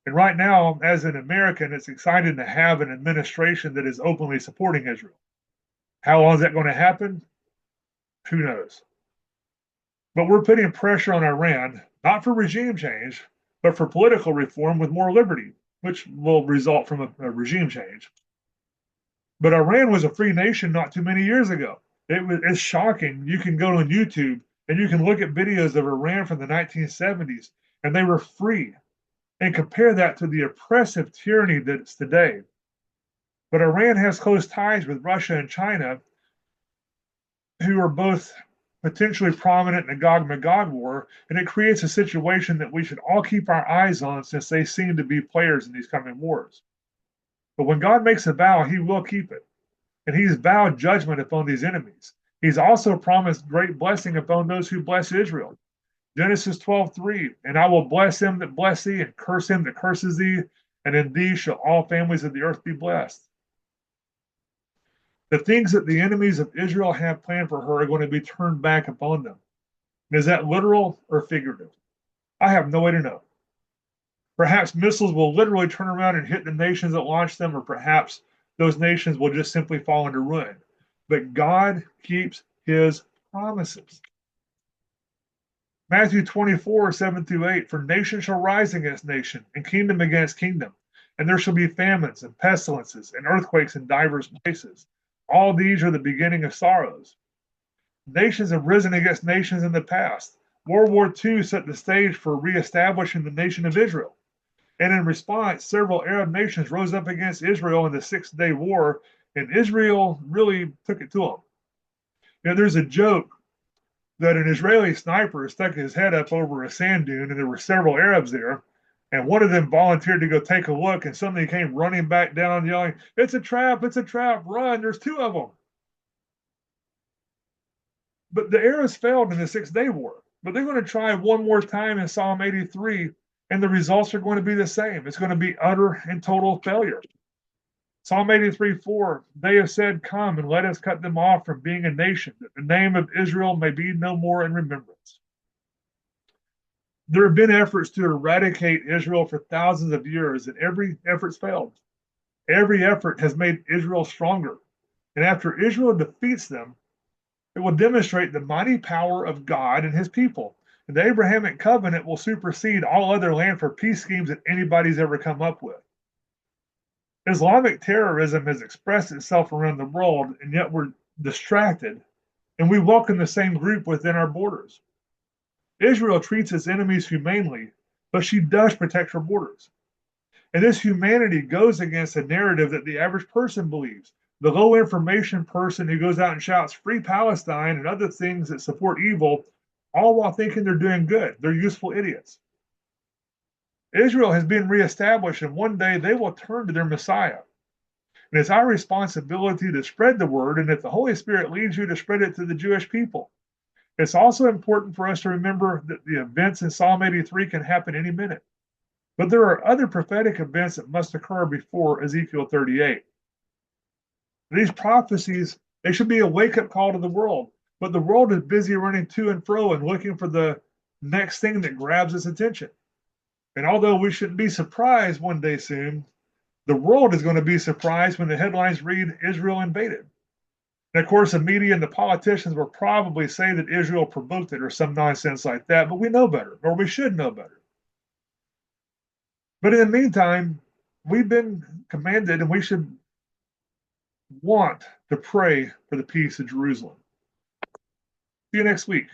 [SPEAKER 1] And right now, as an American, it's exciting to have an administration that is openly supporting Israel. How long is that going to happen? Who knows? But we're putting pressure on Iran, not for regime change, but for political reform with more liberty, which will result from a regime change. But Iran was a free nation not too many years ago. It's shocking. You can go on YouTube and you can look at videos of Iran from the 1970s, and they were free. And compare that to the oppressive tyranny that it's today. But Iran has close ties with Russia and China, who are both potentially prominent in the Gog-Magog war, and it creates a situation that we should all keep our eyes on since they seem to be players in these coming wars. But when God makes a vow, he will keep it. And he's vowed judgment upon these enemies. He's also promised great blessing upon those who bless Israel. Genesis 12:3, and I will bless him that bless thee, and curse him that curses thee, and in thee shall all families of the earth be blessed. The things that the enemies of Israel have planned for her are going to be turned back upon them. And is that literal or figurative? I have no way to know. Perhaps missiles will literally turn around and hit the nations that launched them, or perhaps those nations will just simply fall into ruin. But God keeps his promises. Matthew 24, 7 through 8, for nation shall rise against nation, and kingdom against kingdom, and there shall be famines and pestilences and earthquakes in divers places. All these are the beginning of sorrows. Nations have risen against nations in the past. World War II set the stage for reestablishing the nation of Israel. And in response, several Arab nations rose up against Israel in the Six-Day War, and Israel really took it to them. There's a joke that an Israeli sniper stuck his head up over a sand dune, and there were several Arabs there. And one of them volunteered to go take a look, and somebody came running back down, yelling, it's a trap, run, there's two of them. But the Arabs failed in the Six-Day War. But they're going to try one more time in Psalm 83, and the results are going to be the same. It's going to be utter and total failure. Psalm 83:4, they have said, come and let us cut them off from being a nation, that the name of Israel may be no more in remembrance. There have been efforts to eradicate Israel for thousands of years, and every effort's failed. Every effort has made Israel stronger. And after Israel defeats them, it will demonstrate the mighty power of God and his people. And the Abrahamic covenant will supersede all other land for peace schemes that anybody's ever come up with. Islamic terrorism has expressed itself around the world, and yet we're distracted, and we welcome the same group within our borders. Israel treats its enemies humanely, but she does protect her borders. And this humanity goes against a narrative that the average person believes. The low information person who goes out and shouts free Palestine and other things that support evil, all while thinking they're doing good. They're useful idiots. Israel has been reestablished, and one day they will turn to their Messiah. And it's our responsibility to spread the word, and if the Holy Spirit leads you to spread it to the Jewish people. It's also important for us to remember that the events in Psalm 83 can happen any minute. But there are other prophetic events that must occur before Ezekiel 38. These prophecies, they should be a wake-up call to the world, but the world is busy running to and fro and looking for the next thing that grabs its attention. And although we shouldn't be surprised one day soon, the world is going to be surprised when the headlines read Israel invaded. And of course, the media and the politicians will probably say that Israel provoked it or some nonsense like that, but we know better, or we should know better. But in the meantime, we've been commanded, and we should want to pray for the peace of Jerusalem. See you next week.